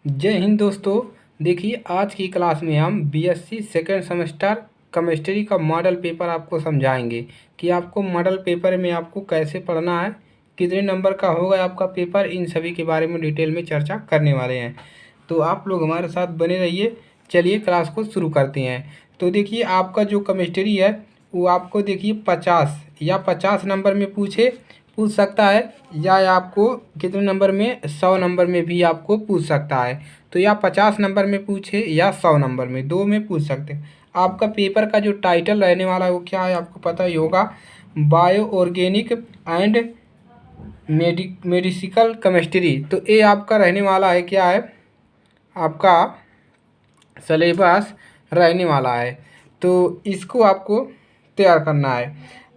जय हिंद दोस्तों। देखिए आज की क्लास में हम बीएससी सेकेंड सेमेस्टर केमिस्ट्री का मॉडल पेपर आपको समझाएंगे कि आपको मॉडल पेपर में आपको कैसे पढ़ना है, कितने नंबर का होगा आपका पेपर, इन सभी के बारे में डिटेल में चर्चा करने वाले हैं। तो आप लोग हमारे साथ बने रहिए। चलिए क्लास को शुरू करते हैं। तो देखिए आपका जो केमिस्ट्री है वो आपको देखिए 50 नंबर में पूछ सकता है, या आपको कितने नंबर में 100 नंबर में भी आपको पूछ सकता है। तो या 50 नंबर में पूछे या 100 नंबर में, दो में पूछ सकते हैं। आपका पेपर का जो टाइटल रहने वाला है वो क्या है आपको पता ही होगा, बायो ऑर्गेनिक एंड मेडिसिकल केमिस्ट्री। तो ये आपका रहने वाला है, क्या है आपका सिलेबस रहने वाला है। तो इसको आपको तैयार करना है।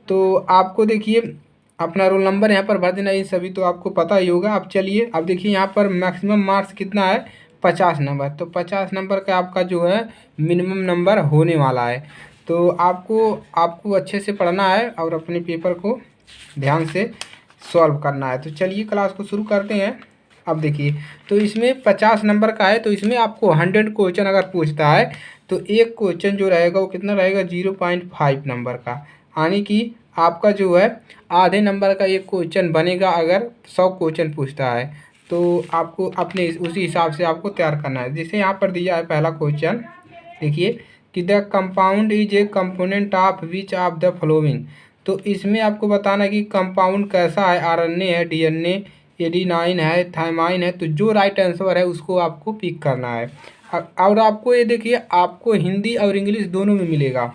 तो आपको देखिए अपना रोल नंबर यहाँ पर भर देना, ये सभी तो आपको पता ही होगा। अब चलिए अब देखिए यहाँ पर मैक्सिमम मार्क्स कितना है, 50 नंबर। तो 50 नंबर का आपका जो है मिनिमम नंबर होने वाला है। तो आपको अच्छे से पढ़ना है और अपने पेपर को ध्यान से सॉल्व करना है। तो चलिए क्लास को शुरू करते हैं। अब देखिए तो इसमें 50 नंबर का है, तो इसमें आपको 100 क्वेश्चन अगर पूछता है तो एक क्वेश्चन जो रहेगा वो कितना रहेगा, 0.5 नंबर का। यानी कि आपका जो है आधे नंबर का एक क्वेश्चन बनेगा अगर 100 क्वेश्चन पूछता है। तो आपको अपने उसी हिसाब से आपको तैयार करना है। जैसे यहाँ पर दिया है पहला क्वेश्चन, देखिए कि the compound is a component of which of the following. तो इसमें आपको बताना है कि कंपाउंड कैसा है, आरएनए है, डीएनए, एडेनाइन है, थाइमाइन है। तो जो राइट आंसर है उसको आपको पिक करना है। और आपको ये देखिए आपको हिंदी और इंग्लिश दोनों में मिलेगा।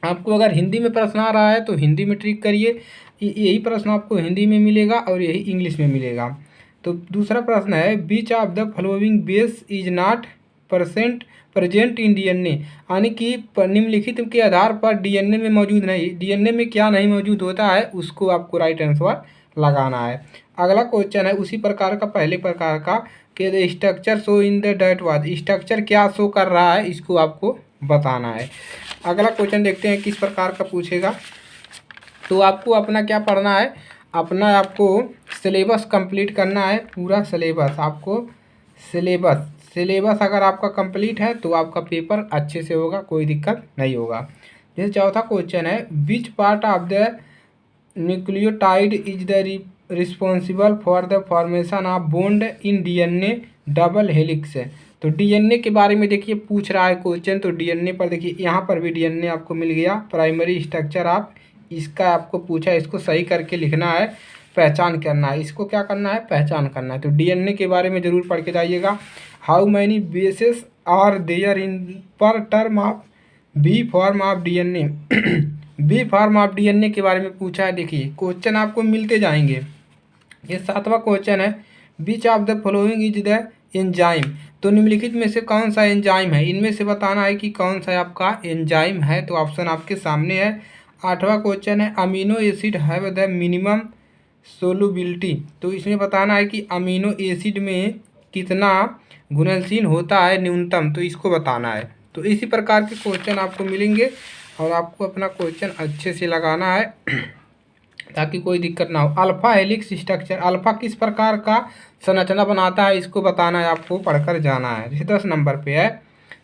आपको अगर हिंदी में प्रश्न आ रहा है तो हिंदी में ट्रिक करिए, यही प्रश्न आपको हिंदी में मिलेगा और यही इंग्लिश में मिलेगा। तो दूसरा प्रश्न है, which of the following base is not percent present in DNA. यानी कि निम्नलिखित के आधार पर डीएनए में मौजूद नहीं, डीएनए में क्या नहीं मौजूद होता है उसको आपको राइट आंसर लगाना है। अगला क्वेश्चन है उसी प्रकार का, पहले प्रकार का, कि the structure show in the date was. Structure क्या शो कर रहा है इसको आपको बताना है। अगला क्वेश्चन देखते हैं किस प्रकार का पूछेगा। तो आपको अपना क्या पढ़ना है, अपना आपको सिलेबस कंप्लीट करना है। पूरा सिलेबस आपको सिलेबस अगर आपका कंप्लीट है तो आपका पेपर अच्छे से होगा, कोई दिक्कत नहीं होगा। जैसे चौथा क्वेश्चन है, which part of the nucleotide is the responsible for the formation of bond in DNA double helix. तो डीएनए के बारे में देखिए पूछ रहा है क्वेश्चन। तो डीएनए पर देखिए यहाँ पर भी डीएनए आपको मिल गया, प्राइमरी स्ट्रक्चर ऑफ, इसका आपको पूछा है, इसको सही करके लिखना है, पहचान करना है। इसको क्या करना है, पहचान करना है। तो डीएनए के बारे में ज़रूर पढ़ के जाइएगा। How many bases are there in per term of B form of DNA. B form of DNA के बारे में पूछा है। देखिए क्वेश्चन आपको मिलते जाएंगे। ये सातवां क्वेश्चन है, which of the following is the enzyme. तो निम्नलिखित में से कौन सा एंजाइम है, इनमें से बताना है कि कौन सा आपका एंजाइम है। तो ऑप्शन आपके सामने है। आठवां क्वेश्चन है, amino acid have the minimum solubility. तो इसमें बताना है कि अमीनो एसिड में कितना घुलनशील होता है न्यूनतम, तो इसको बताना है। तो इसी प्रकार के क्वेश्चन आपको मिलेंगे और आपको अपना क्वेश्चन अच्छे से लगाना है ताकि कोई दिक्कत ना हो। अल्फा हेलिक्स स्ट्रक्चर, अल्फा किस प्रकार का संरचना बनाता है इसको बताना है, आपको पढ़कर जाना है। जैसे 10 नंबर पे है,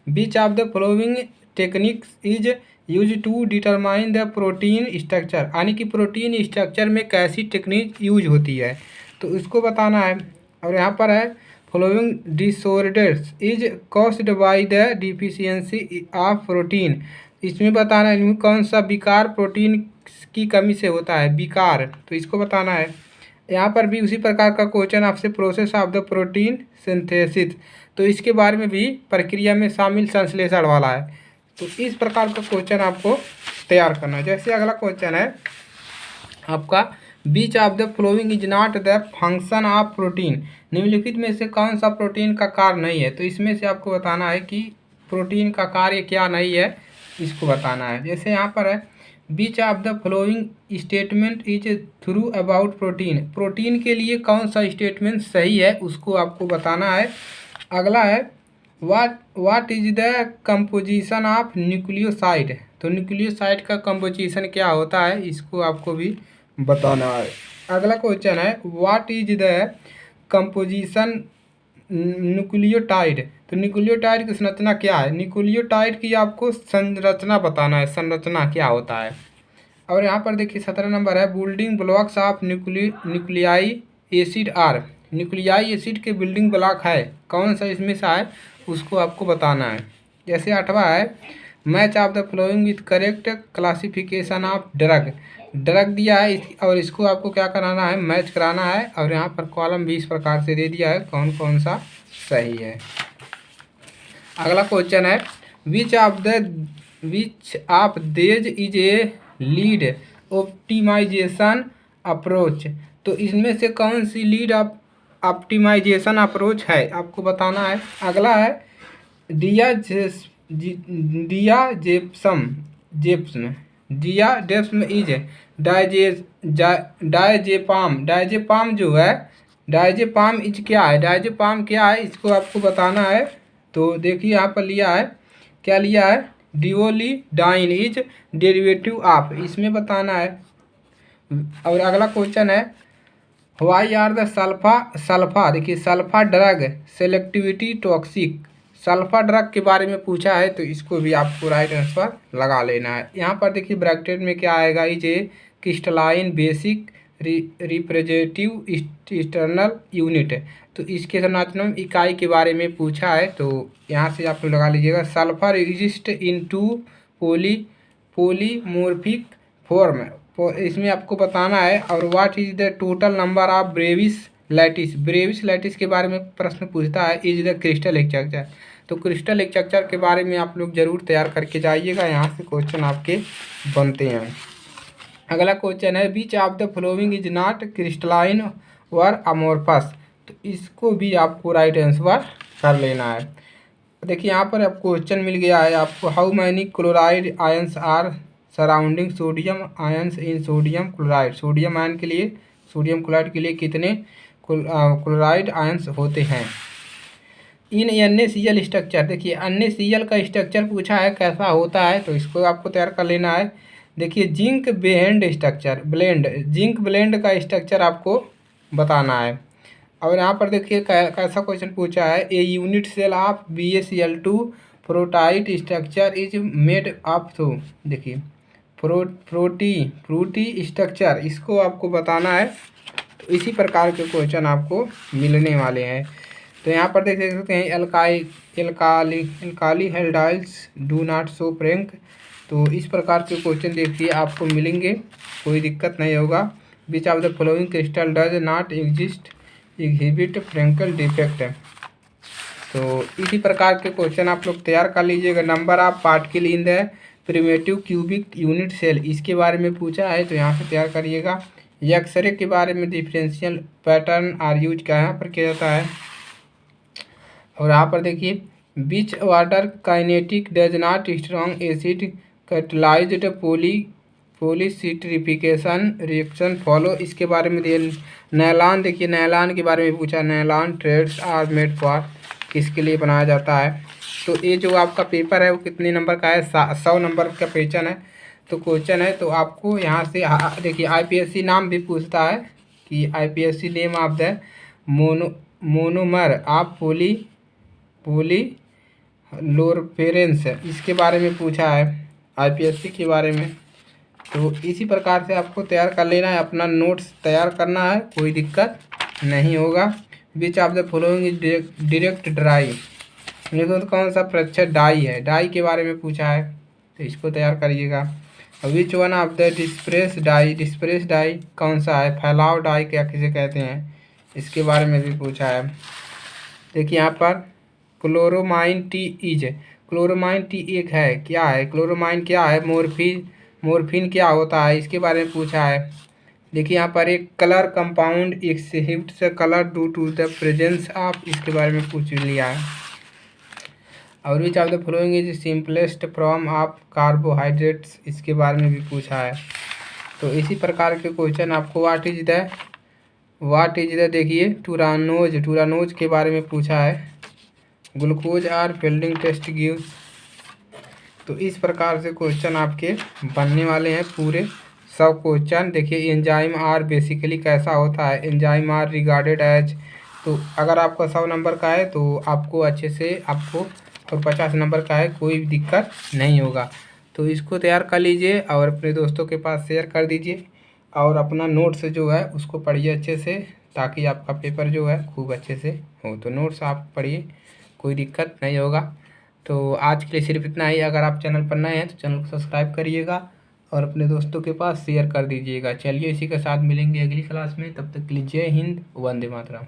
which of the following techniques is use to determine the protein structure. यानी कि प्रोटीन स्ट्रक्चर में कैसी टेक्निक यूज होती है तो इसको बताना है। और यहाँ पर है, following disorders is caused by the deficiency of protein. इसमें बताना है इनमें कौन सा विकार प्रोटीन की कमी से होता है, विकार, तो इसको बताना है। यहाँ पर भी उसी प्रकार का क्वेश्चन आपसे, process of the protein synthesis. तो इसके बारे में भी प्रक्रिया में शामिल संश्लेषण वाला है। तो इस प्रकार का क्वेश्चन आपको तैयार करना है। जैसे अगला क्वेश्चन है आपका, which of the following is not the function of protein. निम्नलिखित में से कौन सा प्रोटीन का कार्य नहीं है। तो इसमें से आपको बताना है कि प्रोटीन का कार्य क्या नहीं है, इसको बताना है। जैसे यहाँ पर है, which of the following statement is true about protein. Protein के लिए कौन सा स्टेटमेंट सही है उसको आपको बताना है। अगला है, what is the composition of nucleoside. तो न्यूक्लियोसाइड का कंपोजिशन क्या होता है इसको आपको भी बताना है। अगला क्वेश्चन है, what is the composition nucleotide. तो न्यूक्लियोटाइड की संरचना क्या है? न्यूक्लियोटाइड की आपको संरचना बताना है, संरचना क्या होता है। और यहाँ पर देखिए 17 नंबर है, building blocks of nucleic acid are. Nucleic acid के बिल्डिंग ब्लॉक है, कौन सा इसमें से है उसको आपको बताना है। जैसे 8वां है, match of the flowing with correct classification of drug. Drug दिया है और इसको आपको क्या कराना है, मैच कराना है। और यहाँ पर कॉलम भी इस प्रकार से दे दिया है कौन कौन सा सही है। अगला क्वेश्चन है, which of these is a lead optimization approach. तो इसमें से कौन सी लीड ऑप्टिमाइजेशन अप्रोच है आपको बताना है। अगला है, डियाजेप्सम इज डायजेपाम। डायजेपाम जो है, डायजेपाम इज क्या है, डायजेपाम क्या है इसको आपको बताना है। तो देखिए यहाँ पर लिया है, क्या लिया है, डिओलिडाइन इज डेरिवेटिव ऑफ, इसमें बताना है। और अगला क्वेश्चन है, वाई आर द सल्फा देखिए sulpha drug selectivity toxic. Sulpha drug के बारे में पूछा है, तो इसको भी आपको राइट आंसर लगा लेना है। यहाँ पर देखिए ब्रैकेट में क्या आएगा, is a crystalline basic representative external unit. तो इसके संरचनात्मक इकाई के बारे में पूछा है, तो यहाँ से आप लोग लगा लीजिएगा। Sulphur exist in two polymorphic form, इसमें आपको बताना है। और what is the total number of Bravais lattice. Bravais lattice के बारे में प्रश्न पूछता है, इज द क्रिस्टल स्ट्रक्चर। तो क्रिस्टल स्ट्रक्चर के बारे में आप लोग जरूर तैयार करके जाइएगा, यहाँ से क्वेश्चन आपके बनते हैं। अगला क्वेश्चन है, which of the following is not crystalline or amorphous. तो इसको भी आपको राइट आंसर कर लेना है। देखिए यहाँ पर आपको क्वेश्चन मिल गया है आपको, how many chloride ions are surrounding sodium ions in sodium chloride. Sodium ion के लिए, सोडियम क्लोराइड के लिए कितने क्लोराइड आयंस होते हैं। इन NaCl स्ट्रक्चर, देखिए NaCl का स्ट्रक्चर पूछा है कैसा होता है, तो इसको आपको तैयार कर लेना है। देखिए zinc blende structure, zinc blende का स्ट्रक्चर आपको बताना है। और यहाँ पर देखिए कैसा क्वेश्चन पूछा है, a unit cell of BaCl2 प्रोटाइट स्ट्रक्चर इज मेड ऑफ। तो देखिए फ्रूटी स्ट्रक्चर, इसको आपको बताना है। तो इसी प्रकार के क्वेश्चन आपको मिलने वाले हैं। तो यहाँ पर देख सकते हैं, alkali halides do not show Frenkel. तो इस प्रकार के क्वेश्चन देखिए आपको मिलेंगे, कोई दिक्कत नहीं होगा। Which of the following crystal does not exist exhibit Frenkel defect. तो इसी प्रकार के क्वेश्चन आप लोग तैयार कर लीजिएगा। Number of particle in the primitive cubic unit cell, इसके बारे में पूछा है, तो यहाँ से तैयार करिएगा। एक्सरे के बारे में डिफरेंशियल पैटर्न आर यूज का यहाँ पर किया जाता है। और यहाँ पर देखिए, which order kinetic does not strong acid catalysed polyesterification reaction follow, इसके बारे में दिए। नैलान, देखिए नैलान के बारे में पूछा, नैलान थ्रेड्स आर मेड फॉर, किसके लिए बनाया जाता है। तो ये जो आपका पेपर है वो कितने नंबर का है, 100 नंबर का क्वेश्चन है। तो क्वेश्चन है, तो आपको यहाँ से देखिए IPSC नाम भी पूछता है कि IPSC name of the monomer of पोलीलोरफेरेंस, इसके बारे में पूछा है IPSC के बारे में। तो इसी प्रकार से आपको तैयार कर लेना है, अपना नोट्स तैयार करना है, कोई दिक्कत नहीं होगा। Which of the following is direct dry, देखो तो कौन सा प्रच्छद डाई है, डाई के बारे में पूछा है, तो इसको तैयार करिएगा। Which one of the disperse dye, disperse dye कौन सा है, फैलाव डाई क्या किसे कहते हैं, इसके बारे में भी पूछा है। देखिए यहाँ पर क्लोरोमाइन टी इज, क्लोरोमाइन टी एक है, क्या है क्लोरोमाइन, क्या है मोरफिन क्या होता है, इसके बारे में पूछा है। देखिए यहाँ पर एक colour compound exhibits colour due to the presence of, इसके बारे में पूछ लिया है। और which of the following is simplest form of carbohydrates, इसके बारे में भी पूछा है। तो इसी प्रकार के क्वेश्चन आपको व्हाट इज द देखिए टूरानोज के बारे में पूछा है। Glucose are Fehling test gives. तो इस प्रकार से क्वेश्चन आपके बनने वाले हैं पूरे 100 क्वेश्चन। देखिए एंजाइम आर बेसिकली कैसा होता है, एंजाइम आर रिगार्डेड एज तो अगर आपका 100 नंबर का है तो आपको अच्छे से आपको, और 50 नंबर का है कोई भी दिक्कत नहीं होगा। तो इसको तैयार कर लीजिए और अपने दोस्तों के पास शेयर कर दीजिए, और अपना नोट्स जो है उसको पढ़िए अच्छे से, ताकि आपका पेपर जो है खूब अच्छे से हो। तो नोट्स आप पढ़िए, कोई दिक्कत नहीं होगा। तो आज के लिए सिर्फ इतना ही। अगर आप चैनल पर नए हैं तो चैनल को सब्सक्राइब करिएगा और अपने दोस्तों के पास शेयर कर दीजिएगा। चलिए इसी के साथ मिलेंगे अगली क्लास में, तब तक के लिए जय हिंद, वंदे मातरम।